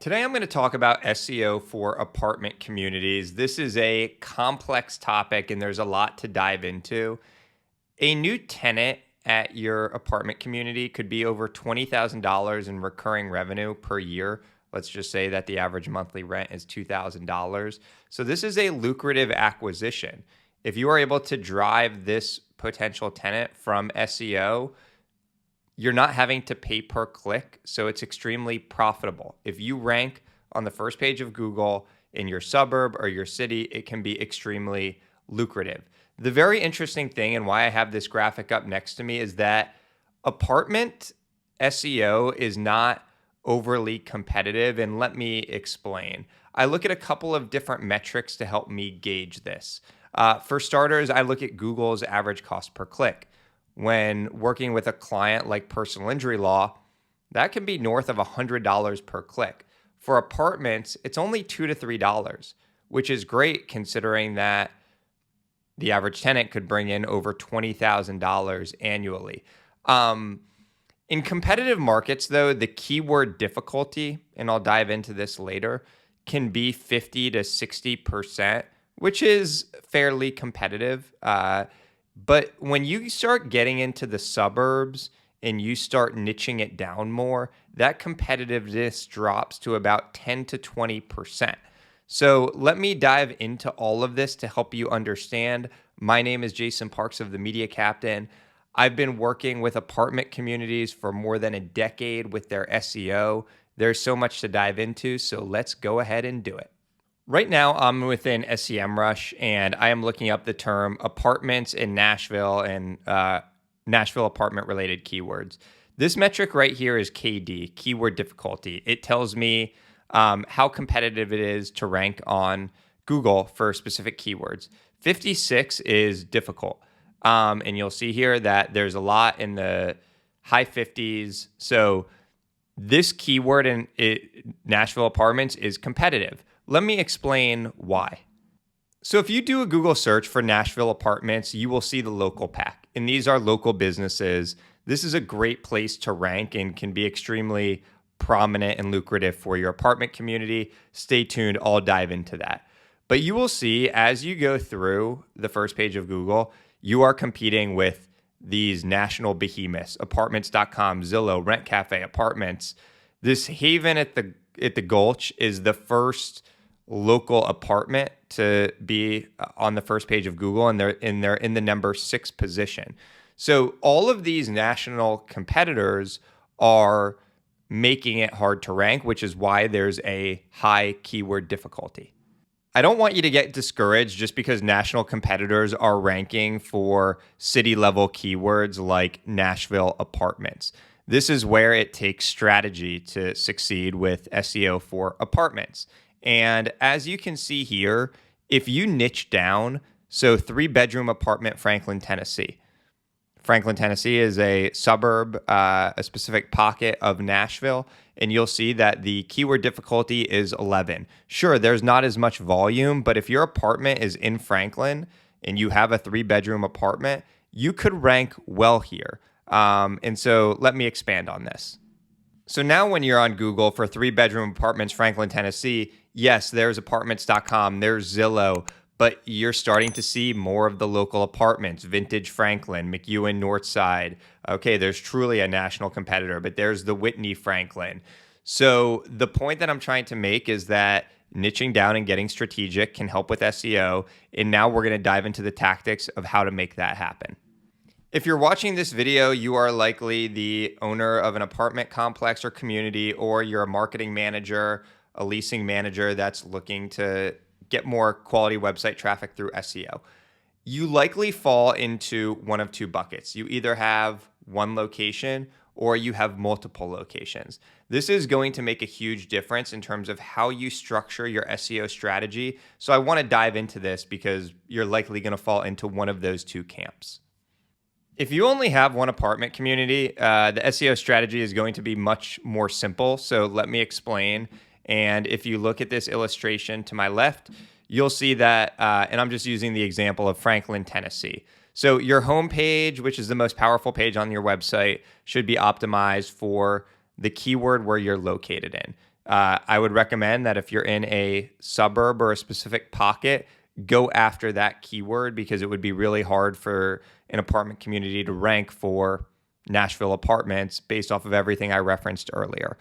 Today, I'm going to talk about SEO for apartment communities. This is a complex topic and there's a lot to dive into. A new tenant at your apartment community could be over $20,000 in recurring revenue per year. Let's just say that the average monthly rent is $2,000. So, this is a lucrative acquisition. If you are able to drive this potential tenant from SEO, you're not having to pay per click, so it's extremely profitable. If you rank on the first page of Google in your suburb or your city, it can be extremely lucrative. The very interesting thing and why I have this graphic up next to me is that apartment SEO is not overly competitive, and let me explain. I look at a couple of different metrics to help me gauge this. For starters, I look at Google's average cost per click. When working with a client like personal injury law, that can be north of $100 per click. For apartments, it's only $2 to $3, which is great considering that the average tenant could bring in over $20,000 annually. In competitive markets, though, the keyword difficulty, and I'll dive into this later, can be 50 to 60%, which is fairly competitive. But when you start getting into the suburbs and you start niching it down more, that competitiveness drops to about 10 to 20%. So let me dive into all of this to help you understand. My name is Jason Parks of The Media Captain. I've been working with apartment communities for more than a decade with their SEO. There's so much to dive into, so let's go ahead and do it. Right now, I'm within SEMrush, and I am looking up the term apartments in Nashville and Nashville apartment-related keywords. This metric right here is KD, keyword difficulty. It tells me how competitive it is to rank on Google for specific keywords. 56 is difficult, and you'll see here that there's a lot in the high 50s. So this keyword in Nashville apartments is competitive. Let me explain why. So if you do a Google search for Nashville apartments, you will see the local pack. And these are local businesses. This is a great place to rank and can be extremely prominent and lucrative for your apartment community. Stay tuned, I'll dive into that. But you will see as you go through the first page of Google, you are competing with these national behemoths, apartments.com, Zillow, Rent Cafe, Apartments. This haven at the Gulch is the first local apartment to be on the first page of Google, and they're in the number 6 position. So all of these national competitors are making it hard to rank, which is why there's a high keyword difficulty. I don't want you to get discouraged just because national competitors are ranking for city level keywords like Nashville apartments. This is where it takes strategy to succeed with SEO for apartments. And as you can see here, if you niche down, so 3-bedroom apartment, Franklin, Tennessee. Franklin, Tennessee is a suburb, a specific pocket of Nashville, and you'll see that the keyword difficulty is 11. Sure, there's not as much volume, but if your apartment is in Franklin and you have a 3-bedroom apartment, you could rank well here. And so let me expand on this. So now when you're on Google for 3-bedroom apartments, Franklin, Tennessee, yes, there's apartments.com, there's Zillow, but you're starting to see more of the local apartments, Vintage Franklin, McEwen Northside. Okay, there's truly a national competitor, but there's the Whitney Franklin. So the point that I'm trying to make is that niching down and getting strategic can help with SEO. And now we're going to dive into the tactics of how to make that happen. If you're watching this video, you are likely the owner of an apartment complex or community, or you're a marketing manager, a leasing manager that's looking to get more quality website traffic through SEO. You likely fall into one of 2 buckets. You either have one location or you have multiple locations. This is going to make a huge difference in terms of how you structure your SEO strategy. So I want to dive into this because you're likely going to fall into one of those 2 camps. If you only have one apartment community, the SEO strategy is going to be much more simple. So let me explain. And if you look at this illustration to my left, you'll see that, and I'm just using the example of Franklin, Tennessee. So your homepage, which is the most powerful page on your website, should be optimized for the keyword where you're located in. I would recommend that if you're in a suburb or a specific pocket, go after that keyword because it would be really hard for an apartment community to rank for Nashville apartments based off of everything I referenced earlier.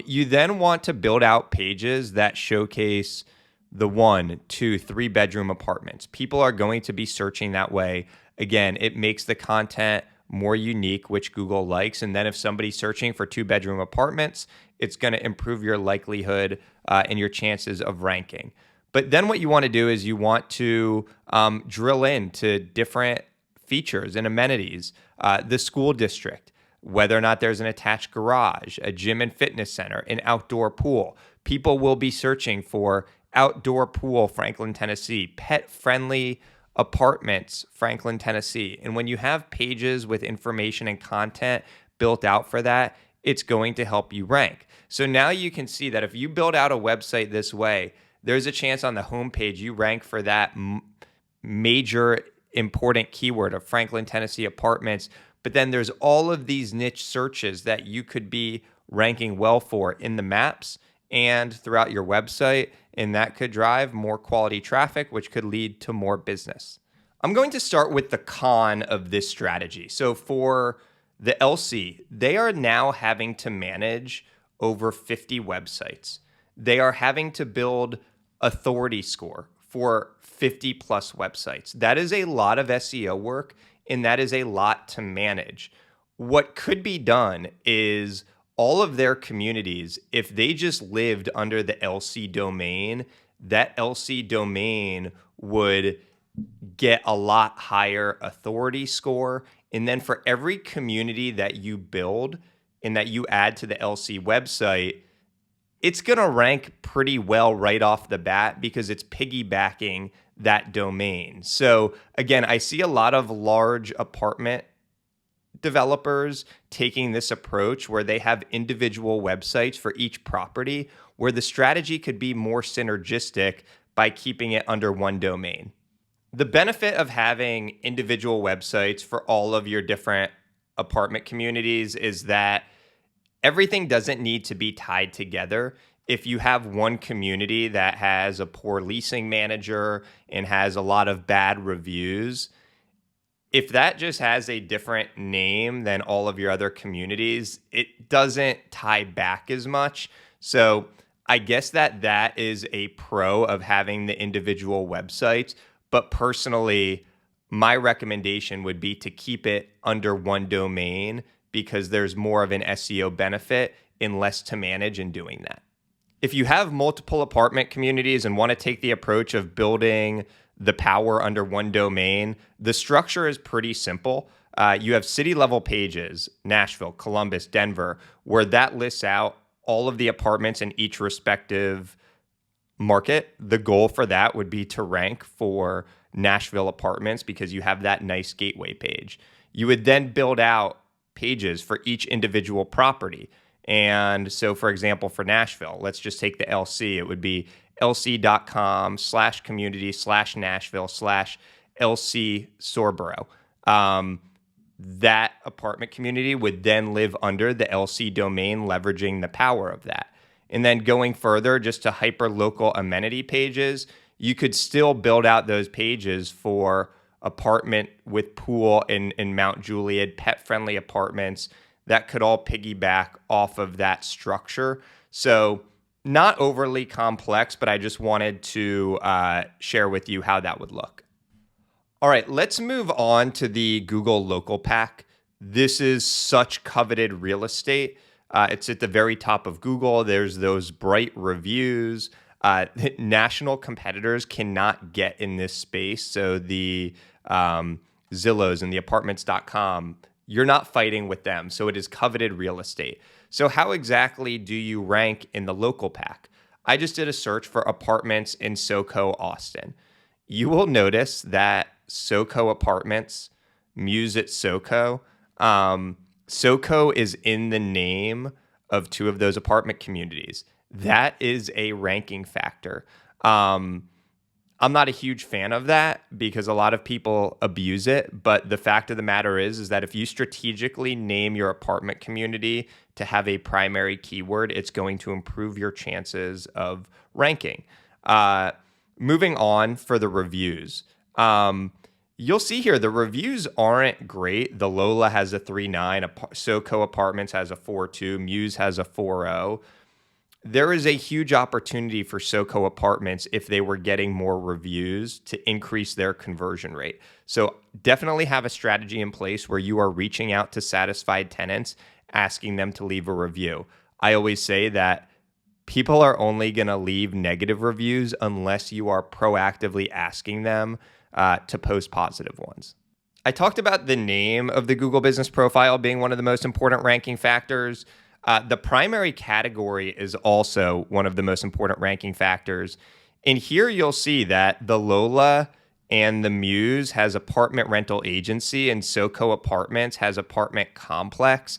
You then want to build out pages that showcase the 1, 2, 3 bedroom apartments. People are going to be searching that way. Again, it makes the content more unique, which Google likes. And then if somebody's searching for 2 bedroom apartments, it's going to improve your likelihood and your chances of ranking. But then what you want to do is you want to drill into different features and amenities, the school district, whether or not there's an attached garage, a gym and fitness center, an outdoor pool. People will be searching for outdoor pool, Franklin, Tennessee, pet-friendly apartments, Franklin, Tennessee. And when you have pages with information and content built out for that, it's going to help you rank. So now you can see that if you build out a website this way, there's a chance on the homepage you rank for that major important keyword of Franklin, Tennessee apartments. But then there's all of these niche searches that you could be ranking well for in the maps and throughout your website. And that could drive more quality traffic, which could lead to more business. I'm going to start with the con of this strategy. So for the LC, they are now having to manage over 50 websites. They are having to build authority score for 50 plus websites. That is a lot of SEO work, and that is a lot to manage. What could be done is all of their communities, if they just lived under the LC domain, that LC domain would get a lot higher authority score. And then for every community that you build and that you add to the LC website, it's going to rank pretty well right off the bat because it's piggybacking that domain. So again, I see a lot of large apartment developers taking this approach where they have individual websites for each property, where the strategy could be more synergistic by keeping it under one domain. The benefit of having individual websites for all of your different apartment communities is that everything doesn't need to be tied together. If you have one community that has a poor leasing manager and has a lot of bad reviews, if that just has a different name than all of your other communities, it doesn't tie back as much. So I guess that is a pro of having the individual websites. But personally, my recommendation would be to keep it under one domain because there's more of an SEO benefit and less to manage in doing that. If you have multiple apartment communities and want to take the approach of building the power under one domain, the structure is pretty simple. You have city level pages, Nashville, Columbus, Denver, where that lists out all of the apartments in each respective market. The goal for that would be to rank for Nashville apartments because you have that nice gateway page. You would then build out pages for each individual property. And so, for example, for Nashville, let's just take the LC. It would be lc.com/community/Nashville/LC Sorboro. That apartment community would then live under the LC domain, leveraging the power of that. And then going further, just to hyper-local amenity pages, you could still build out those pages for apartment with pool in Mount Juliet, pet-friendly apartments that could all piggyback off of that structure. So not overly complex, but I just wanted to share with you how that would look. All right, let's move on to the Google Local Pack. This is such coveted real estate. It's at the very top of Google. There's those bright reviews. National competitors cannot get in this space. So the Zillows and the apartments.com, you're not fighting with them. So it is coveted real estate. So how exactly do you rank in the Local Pack? I just did a search for apartments in SoCo, Austin. You will notice that SoCo Apartments, Muse at SoCo, SoCo is in the name of two of those apartment communities. That is a ranking factor. I'm not a huge fan of that because a lot of people abuse it. But the fact of the matter is that if you strategically name your apartment community to have a primary keyword, it's going to improve your chances of ranking. Uh, Moving on for the reviews. You'll see here the reviews aren't great. The Lola has a 3.9, SoCo Apartments has a 4.2, Muse has a 4.0. There is a huge opportunity for SoCo Apartments if they were getting more reviews to increase their conversion rate. So definitely have a strategy in place where you are reaching out to satisfied tenants, asking them to leave a review. I always say that people are only going to leave negative reviews unless you are proactively asking them to post positive ones. I talked about the name of the Google Business Profile being one of the most important ranking factors. The primary category is also one of the most important ranking factors. And here you'll see that the Lola and the Muse has apartment rental agency and SoCo Apartments has apartment complex.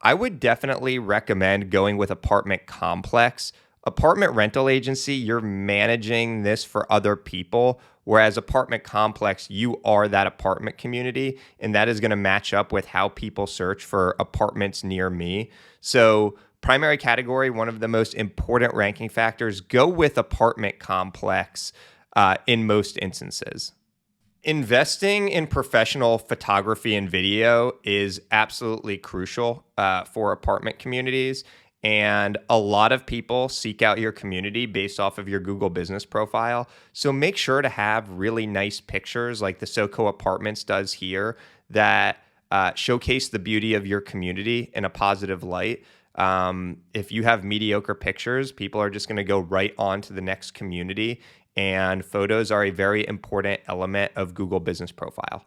I would definitely recommend going with apartment complex. Apartment rental agency, you're managing this for other people, whereas apartment complex, you are that apartment community, and that is going to match up with how people search for apartments near me. So primary category, one of the most important ranking factors, go with apartment complex in most instances. Investing in professional photography and video is absolutely crucial for apartment communities. And a lot of people seek out your community based off of your Google Business Profile. So make sure to have really nice pictures like the SoCo Apartments does here that showcase the beauty of your community in a positive light. If you have mediocre pictures, people are just going to go right on to the next community. And photos are a very important element of Google Business Profile.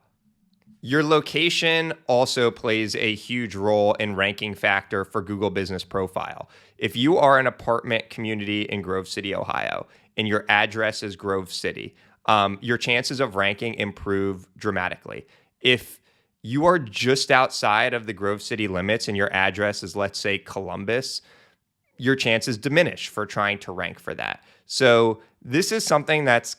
Your location also plays a huge role in ranking factor for Google Business Profile. If you are an apartment community in Grove City, Ohio, and your address is Grove City, your chances of ranking improve dramatically. If you are just outside of the Grove City limits and your address is, let's say, Columbus, your chances diminish for trying to rank for that. So this is something that's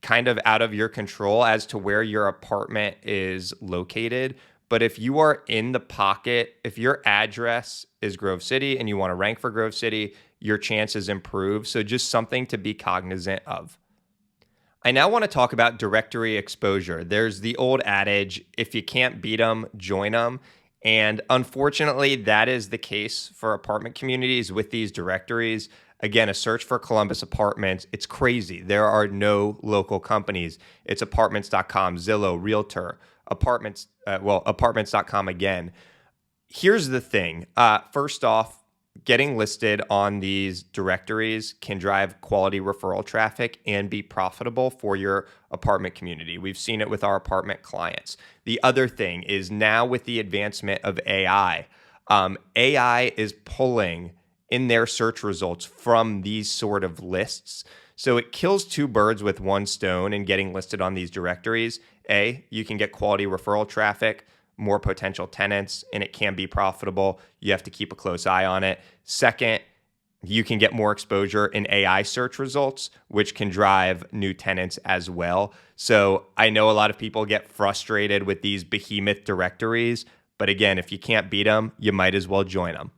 kind of out of your control as to where your apartment is located. But if you are in the pocket, if your address is Grove City and you want to rank for Grove City, your chances improve. So just something to be cognizant of. I now want to talk about directory exposure. There's the old adage, if you can't beat them, join them. And unfortunately, that is the case for apartment communities with these directories. Again, a search for Columbus Apartments, it's crazy. There are no local companies. It's apartments.com, Zillow, Realtor, apartments.com again. Here's the thing. First off, getting listed on these directories can drive quality referral traffic and be profitable for your apartment community. We've seen it with our apartment clients. The other thing is now with the advancement of AI, AI is pulling in their search results from these sort of lists. So it kills two birds with one stone in getting listed on these directories. A, you can get quality referral traffic, more potential tenants, and it can be profitable. You have to keep a close eye on it. Second, you can get more exposure in AI search results, which can drive new tenants as well. So I know a lot of people get frustrated with these behemoth directories, but again, if you can't beat them, you might as well join them.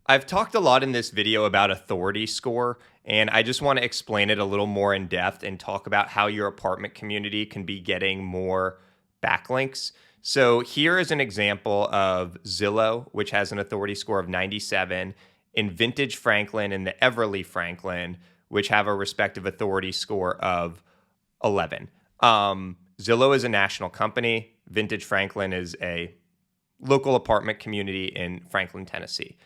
I've talked a lot in this video about authority score, and I just want to explain it a little more in depth and talk about how your apartment community can be getting more backlinks. So here is an example of Zillow, which has an authority score of 97, and Vintage Franklin and the Everly Franklin, which have a respective authority score of 11. Zillow is a national company. Vintage Franklin is a local apartment community in Franklin, Tennessee.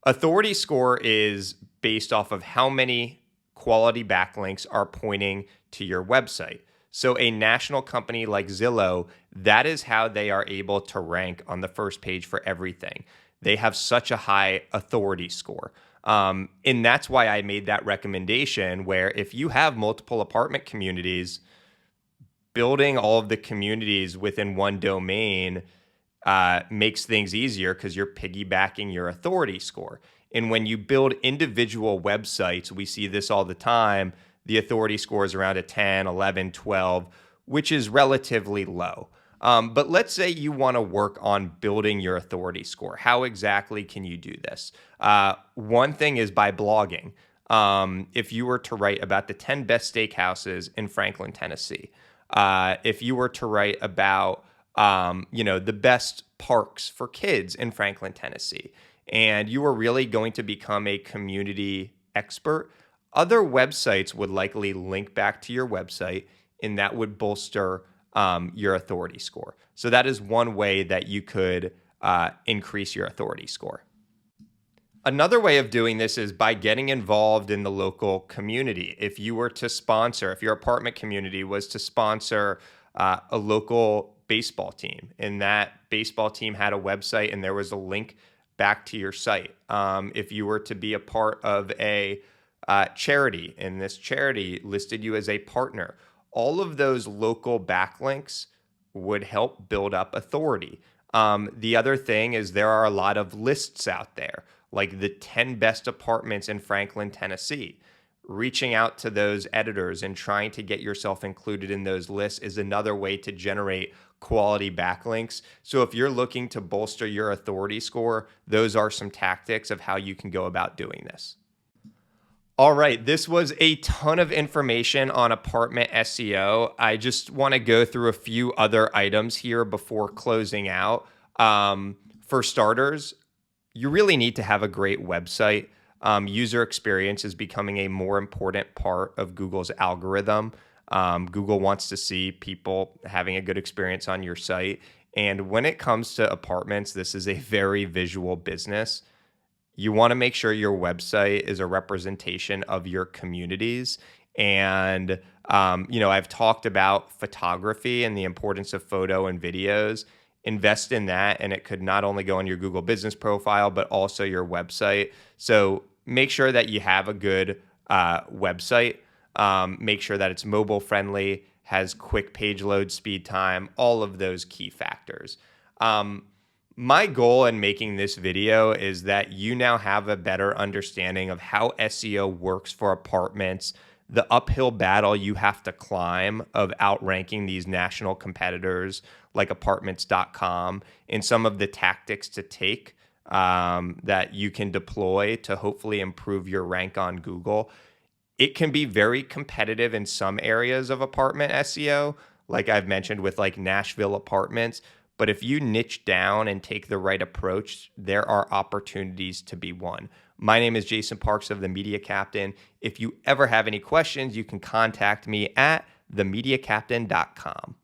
Authority score is based off of how many quality backlinks are pointing to your website. So a national company like Zillow, that is how they are able to rank on the first page for everything. They have such a high authority score. And that's why I made that recommendation where if you have multiple apartment communities, building all of the communities within one domain makes things easier because you're piggybacking your authority score. And when you build individual websites, we see this all the time, the authority score is around a 10, 11, 12, which is relatively low. But let's say you want to work on building your authority score. How exactly can you do this? One thing is by blogging. If you were to write about the 10 best steakhouses in Franklin, Tennessee, if you were to write about the best parks for kids in Franklin, Tennessee, and you were really going to become a community expert, other websites would likely link back to your website, and that would bolster your authority score. So that is one way that you could increase your authority score. Another way of doing this is by getting involved in the local community. If you were to sponsor, if your apartment community was to sponsor a local baseball team, and that baseball team had a website and there was a link back to your site. If you were to be a part of a charity and this charity listed you as a partner, all of those local backlinks would help build up authority. The other thing is there are a lot of lists out there, like the 10 best apartments in Franklin, Tennessee. Reaching out to those editors and trying to get yourself included in those lists is another way to generate quality backlinks. So if you're looking to bolster your authority score, those are some tactics of how you can go about doing this. All right, this was a ton of information on apartment SEO. I just want to go through a few other items here before closing out. For starters, you really need to have a great website. User experience is becoming a more important part of Google's algorithm. Google wants to see people having a good experience on your site. And when it comes to apartments, this is a very visual business. You want to make sure your website is a representation of your communities. And, I've talked about photography and the importance of photo and videos. Invest in that, and it could not only go on your Google business profile, but also your website. So make sure that you have a good website. Make sure that it's mobile friendly, has quick page load speed time, all of those key factors. My goal in making this video is that you now have a better understanding of how SEO works for apartments, the uphill battle you have to climb of outranking these national competitors like apartments.com, and some of the tactics to take that you can deploy to hopefully improve your rank on Google. It can be very competitive in some areas of apartment SEO, like I've mentioned with like Nashville apartments. But if you niche down and take the right approach, there are opportunities to be won. My name is Jason Parks of The Media Captain. If you ever have any questions, you can contact me at themediacaptain.com.